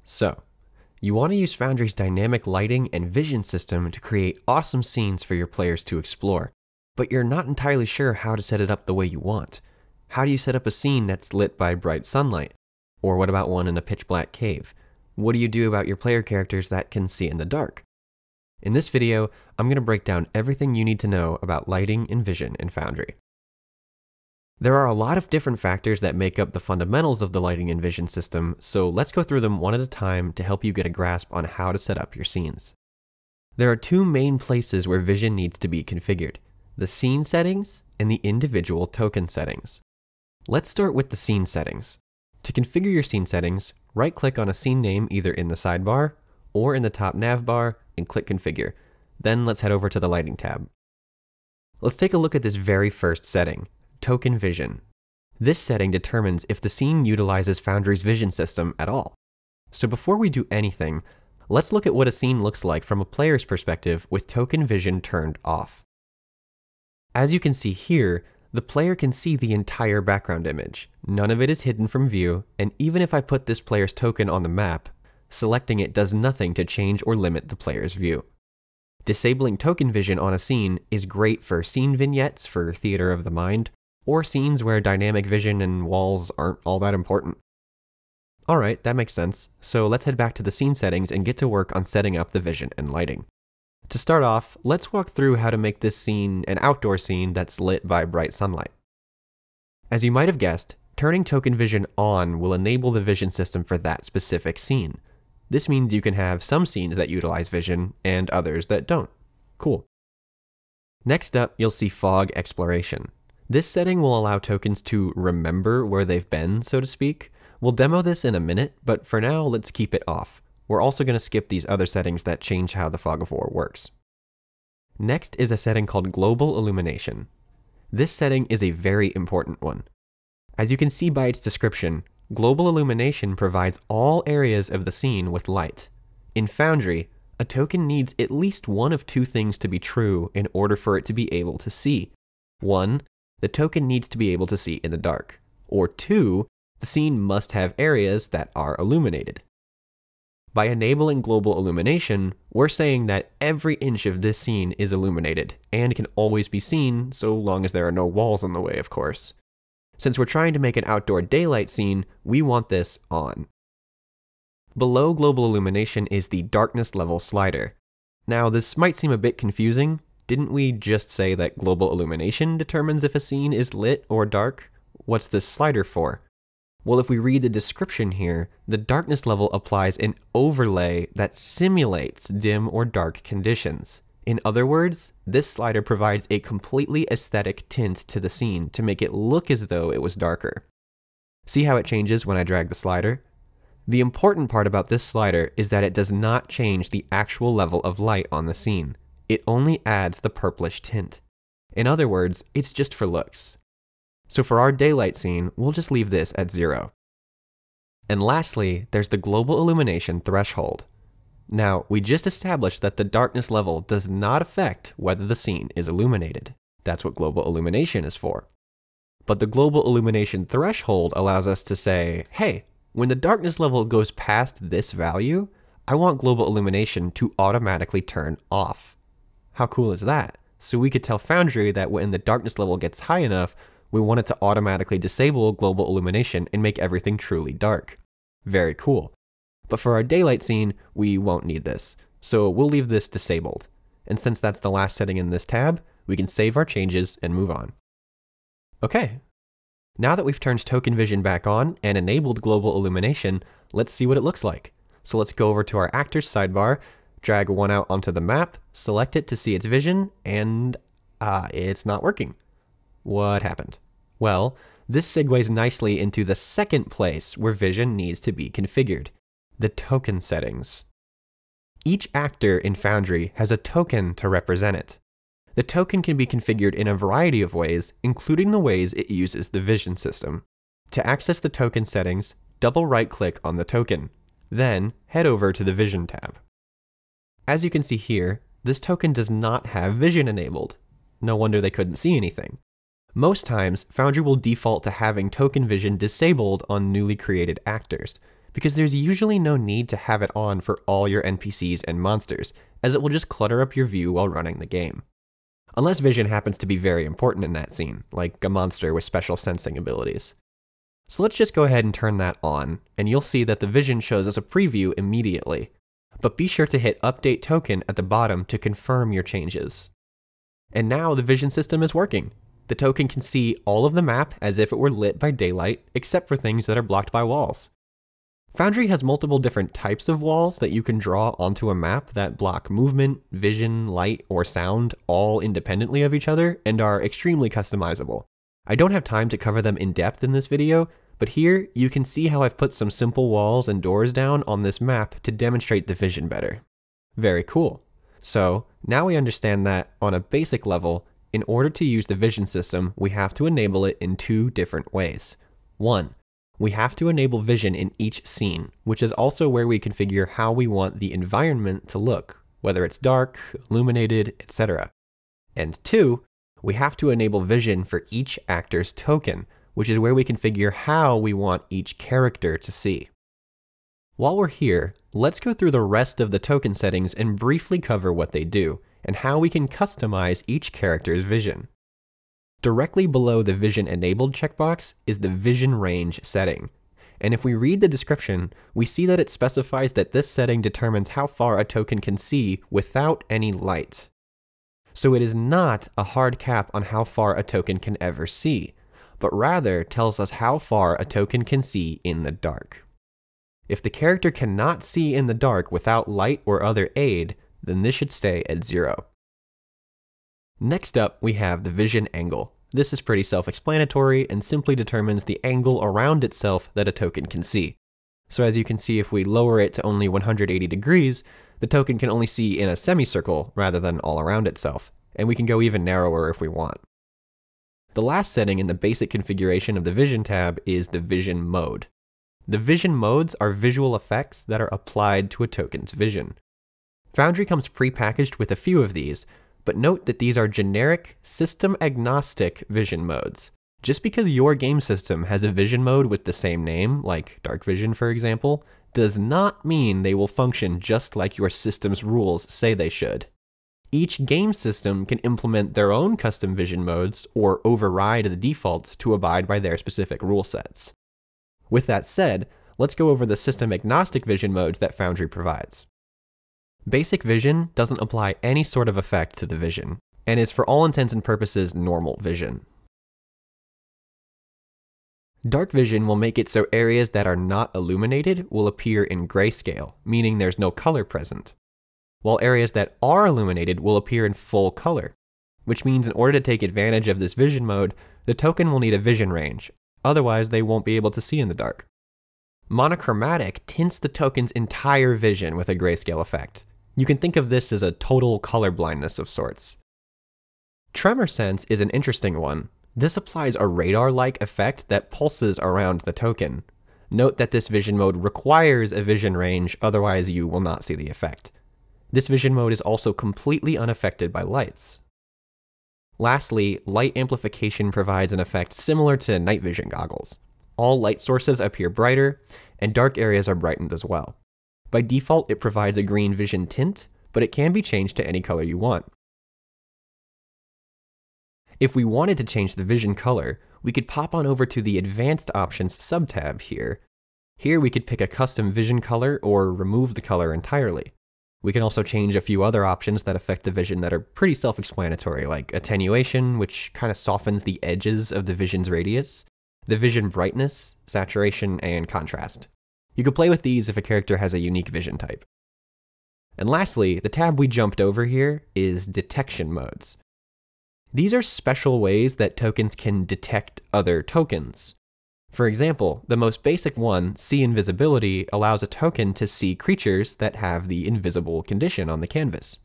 So, you want to use Foundry's dynamic lighting and vision system to create awesome scenes for your players to explore, but you're not entirely sure how to set it up the way you want. How do you set up a scene that's lit by bright sunlight? Or what about one in a pitch black cave? What do you do about your player characters that can see in the dark? In this video, I'm going to break down everything you need to know about lighting and vision in Foundry. There are a lot of different factors that make up the fundamentals of the lighting and vision system, so let's go through them one at a time to help you get a grasp on how to set up your scenes. There are two main places where vision needs to be configured: the scene settings and the individual token settings. Let's start with the scene settings. To configure your scene settings, right-click on a scene name either in the sidebar or in the top nav bar and click Configure. Then let's head over to the Lighting tab. Let's take a look at this very first setting, Token Vision. This setting determines if the scene utilizes Foundry's vision system at all. So before we do anything, let's look at what a scene looks like from a player's perspective with Token Vision turned off. As you can see here, the player can see the entire background image. None of it is hidden from view, and even if I put this player's token on the map, selecting it does nothing to change or limit the player's view. Disabling token vision on a scene is great for scene vignettes for theater of the mind, or scenes where dynamic vision and walls aren't all that important. Alright, that makes sense, so let's head back to the scene settings and get to work on setting up the vision and lighting. To start off, let's walk through how to make this scene an outdoor scene that's lit by bright sunlight. As you might have guessed, turning token vision on will enable the vision system for that specific scene. This means you can have some scenes that utilize vision and others that don't. Cool. Next up, you'll see Fog Exploration. This setting will allow tokens to remember where they've been, so to speak. We'll demo this in a minute, but for now, let's keep it off. We're also going to skip these other settings that change how the Fog of War works. Next is a setting called Global Illumination. This setting is a very important one. As you can see by its description, Global Illumination provides all areas of the scene with light. In Foundry, a token needs at least one of two things to be true in order for it to be able to see. 1, the token needs to be able to see in the dark. Or 2, the scene must have areas that are illuminated. By enabling global illumination, we're saying that every inch of this scene is illuminated and can always be seen so long as there are no walls in the way, of course. Since we're trying to make an outdoor daylight scene, we want this on. Below global illumination is the darkness level slider. Now, this might seem a bit confusing. Didn't we just say that global illumination determines if a scene is lit or dark? What's this slider for? Well, if we read the description here, the darkness level applies an overlay that simulates dim or dark conditions. In other words, this slider provides a completely aesthetic tint to the scene to make it look as though it was darker. See how it changes when I drag the slider? The important part about this slider is that it does not change the actual level of light on the scene. It only adds the purplish tint. In other words, it's just for looks. So for our daylight scene, we'll just leave this at 0. And lastly, there's the global illumination threshold. Now, we just established that the darkness level does not affect whether the scene is illuminated. That's what global illumination is for. But the global illumination threshold allows us to say, hey, when the darkness level goes past this value, I want global illumination to automatically turn off. How cool is that? So we could tell Foundry that when the darkness level gets high enough, we want it to automatically disable global illumination and make everything truly dark. Very cool. But for our daylight scene, we won't need this, so we'll leave this disabled. And since that's the last setting in this tab, we can save our changes and move on. Okay. Now that we've turned token vision back on and enabled global illumination, let's see what it looks like. So let's go over to our actors sidebar, drag one out onto the map, select it to see its vision, and it's not working. What happened? Well, this segues nicely into the second place where vision needs to be configured, the token settings. Each actor in Foundry has a token to represent it. The token can be configured in a variety of ways, including the ways it uses the vision system. To access the token settings, double right-click on the token, then head over to the Vision tab. As you can see here, this token does not have vision enabled. No wonder they couldn't see anything. Most times, Foundry will default to having token vision disabled on newly created actors, because there's usually no need to have it on for all your NPCs and monsters, as it will just clutter up your view while running the game. Unless vision happens to be very important in that scene, like a monster with special sensing abilities. So let's just go ahead and turn that on, and you'll see that the vision shows us a preview immediately. But be sure to hit Update Token at the bottom to confirm your changes. And now the vision system is working. The token can see all of the map as if it were lit by daylight, except for things that are blocked by walls. Foundry has multiple different types of walls that you can draw onto a map that block movement, vision, light, or sound all independently of each other and are extremely customizable. I don't have time to cover them in depth in this video, but here you can see how I've put some simple walls and doors down on this map to demonstrate the vision better. Very cool. So now we understand that on a basic level, in order to use the vision system, we have to enable it in two different ways. One, we have to enable vision in each scene, which is also where we configure how we want the environment to look, whether it's dark, illuminated, etc. And two, we have to enable vision for each actor's token, which is where we configure how we want each character to see. While we're here, let's go through the rest of the token settings and briefly cover what they do, and how we can customize each character's vision. Directly below the Vision Enabled checkbox is the Vision Range setting. And if we read the description, we see that it specifies that this setting determines how far a token can see without any light. So it is not a hard cap on how far a token can ever see, but rather tells us how far a token can see in the dark. If the character cannot see in the dark without light or other aid, then this should stay at 0. Next up, we have the Vision Angle. This is pretty self-explanatory and simply determines the angle around itself that a token can see. So as you can see, if we lower it to only 180 degrees, the token can only see in a semicircle rather than all around itself, and we can go even narrower if we want. The last setting in the basic configuration of the Vision tab is the Vision Mode. The Vision Modes are visual effects that are applied to a token's vision. Foundry comes pre-packaged with a few of these, but note that these are generic, system-agnostic vision modes. Just because your game system has a vision mode with the same name, like darkvision for example, does not mean they will function just like your system's rules say they should. Each game system can implement their own custom vision modes or override the defaults to abide by their specific rule sets. With that said, let's go over the system-agnostic vision modes that Foundry provides. Basic vision doesn't apply any sort of effect to the vision, and is for all intents and purposes normal vision. Dark vision will make it so areas that are not illuminated will appear in grayscale, meaning there's no color present, while areas that are illuminated will appear in full color, which means in order to take advantage of this vision mode, the token will need a vision range, otherwise they won't be able to see in the dark. Monochromatic tints the token's entire vision with a grayscale effect. You can think of this as a total color blindness of sorts. Tremorsense is an interesting one. This applies a radar-like effect that pulses around the token. Note that this vision mode requires a vision range, otherwise you will not see the effect. This vision mode is also completely unaffected by lights. Lastly, light amplification provides an effect similar to night vision goggles. All light sources appear brighter, and dark areas are brightened as well. By default, it provides a green vision tint, but it can be changed to any color you want. If we wanted to change the vision color, we could pop on over to the Advanced Options subtab here. Here we could pick a custom vision color or remove the color entirely. We can also change a few other options that affect the vision that are pretty self-explanatory, like attenuation, which kind of softens the edges of the vision's radius, the vision brightness, saturation, and contrast. You can play with these if a character has a unique vision type. And lastly, the tab we jumped over here is Detection Modes. These are special ways that tokens can detect other tokens. For example, the most basic one, See Invisibility, allows a token to see creatures that have the invisible condition on the canvas.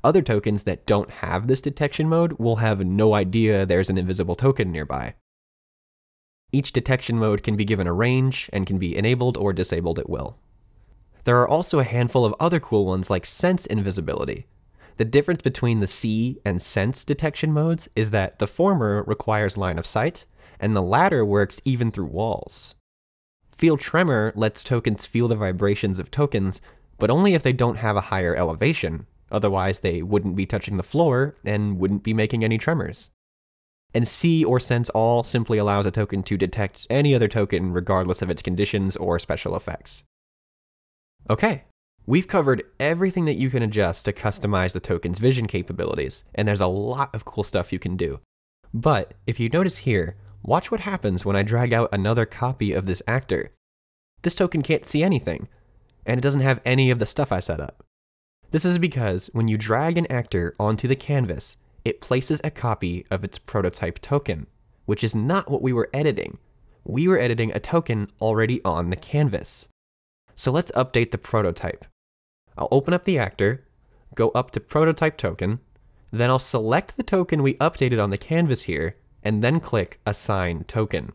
Other tokens that don't have this detection mode will have no idea there's an invisible token nearby. Each detection mode can be given a range and can be enabled or disabled at will. There are also a handful of other cool ones like Sense Invisibility. The difference between the See and Sense detection modes is that the former requires line of sight, and the latter works even through walls. Feel Tremor lets tokens feel the vibrations of tokens, but only if they don't have a higher elevation. Otherwise, they wouldn't be touching the floor and wouldn't be making any tremors. And See or Sense All simply allows a token to detect any other token regardless of its conditions or special effects. Okay, we've covered everything that you can adjust to customize the token's vision capabilities, and there's a lot of cool stuff you can do. But if you notice here, watch what happens when I drag out another copy of this actor. This token can't see anything, and it doesn't have any of the stuff I set up. This is because when you drag an actor onto the canvas, it places a copy of its prototype token, which is not what we were editing. We were editing a token already on the canvas. So let's update the prototype. I'll open up the actor, go up to prototype token, then I'll select the token we updated on the canvas here, and then click Assign Token.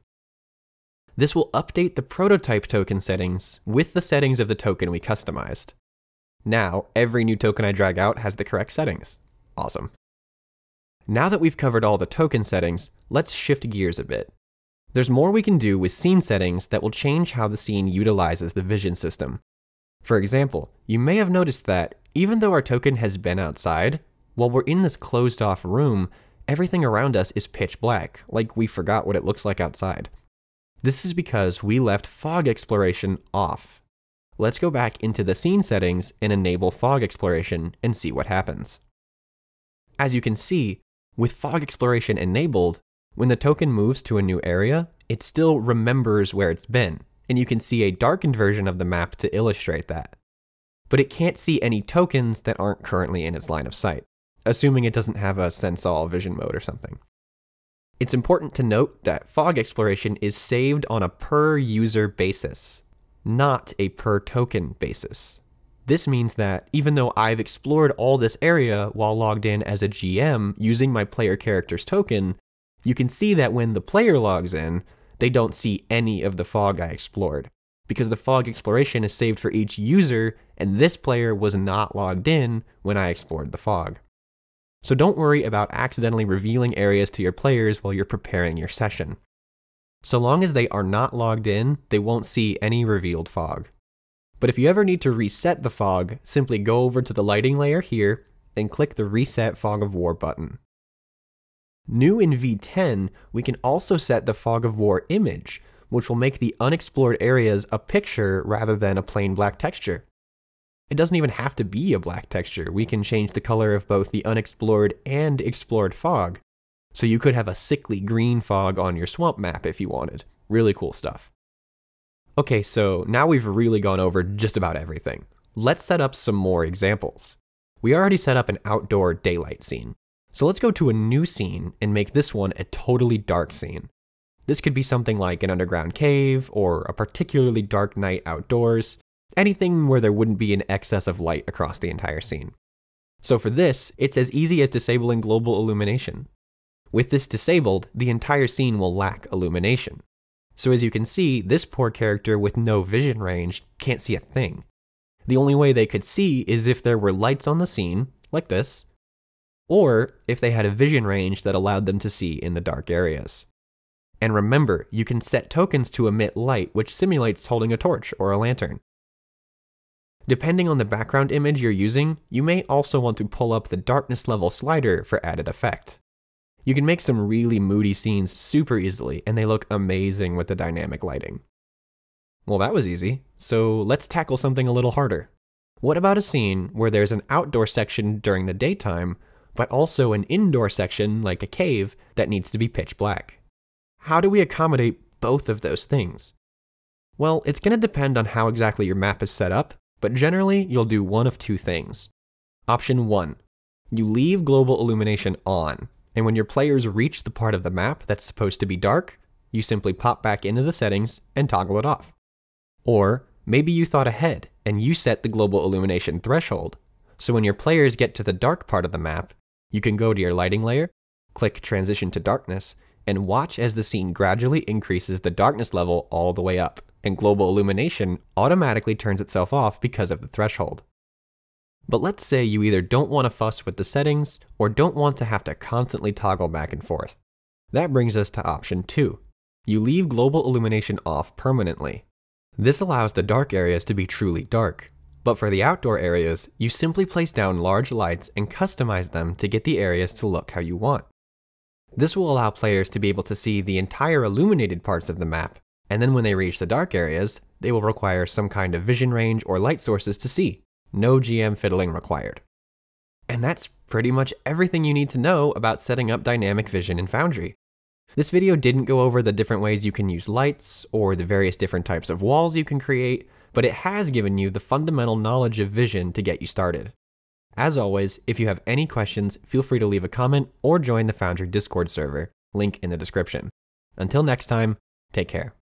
This will update the prototype token settings with the settings of the token we customized. Now, every new token I drag out has the correct settings. Awesome. Now that we've covered all the token settings, let's shift gears a bit. There's more we can do with scene settings that will change how the scene utilizes the vision system. For example, you may have noticed that even though our token has been outside, while we're in this closed-off room, everything around us is pitch black, like we forgot what it looks like outside. This is because we left fog exploration off. Let's go back into the scene settings and enable fog exploration and see what happens. As you can see, with fog exploration enabled, when the token moves to a new area, it still remembers where it's been, and you can see a darkened version of the map to illustrate that. But it can't see any tokens that aren't currently in its line of sight, assuming it doesn't have a Sense All vision mode or something. It's important to note that fog exploration is saved on a per user basis, not a per token basis. This means that even though I've explored all this area while logged in as a GM using my player character's token, you can see that when the player logs in, they don't see any of the fog I explored, because the fog exploration is saved for each user, and this player was not logged in when I explored the fog. So don't worry about accidentally revealing areas to your players while you're preparing your session. So long as they are not logged in, they won't see any revealed fog. But if you ever need to reset the fog, simply go over to the lighting layer here and click the Reset Fog of War button. New in V10, we can also set the Fog of War image, which will make the unexplored areas a picture rather than a plain black texture. It doesn't even have to be a black texture. We can change the color of both the unexplored and explored fog. So you could have a sickly green fog on your swamp map if you wanted. Really cool stuff. Okay, so now we've really gone over just about everything. Let's set up some more examples. We already set up an outdoor daylight scene. So let's go to a new scene and make this one a totally dark scene. This could be something like an underground cave or a particularly dark night outdoors. Anything where there wouldn't be an excess of light across the entire scene. So for this, it's as easy as disabling global illumination. With this disabled, the entire scene will lack illumination. So as you can see, this poor character with no vision range can't see a thing. The only way they could see is if there were lights on the scene, like this, or if they had a vision range that allowed them to see in the dark areas. And remember, you can set tokens to emit light, which simulates holding a torch or a lantern. Depending on the background image you're using, you may also want to pull up the darkness level slider for added effect. You can make some really moody scenes super easily, and they look amazing with the dynamic lighting. Well, that was easy, so let's tackle something a little harder. What about a scene where there's an outdoor section during the daytime, but also an indoor section, like a cave, that needs to be pitch black? How do we accommodate both of those things? Well, it's going to depend on how exactly your map is set up, but generally you'll do one of two things. Option 1. You leave global illumination on, and when your players reach the part of the map that's supposed to be dark, you simply pop back into the settings and toggle it off. Or maybe you thought ahead and you set the global illumination threshold, so when your players get to the dark part of the map, you can go to your lighting layer, click Transition to Darkness, and watch as the scene gradually increases the darkness level all the way up, and global illumination automatically turns itself off because of the threshold. But let's say you either don't want to fuss with the settings or don't want to have to constantly toggle back and forth. That brings us to option 2. You leave global illumination off permanently. This allows the dark areas to be truly dark, but for the outdoor areas, you simply place down large lights and customize them to get the areas to look how you want. This will allow players to be able to see the entire illuminated parts of the map, and then when they reach the dark areas, they will require some kind of vision range or light sources to see. No GM fiddling required. And that's pretty much everything you need to know about setting up dynamic vision in Foundry. This video didn't go over the different ways you can use lights or the various different types of walls you can create, but it has given you the fundamental knowledge of vision to get you started. As always, if you have any questions, feel free to leave a comment or join the Foundry Discord server, link in the description. Until next time, take care.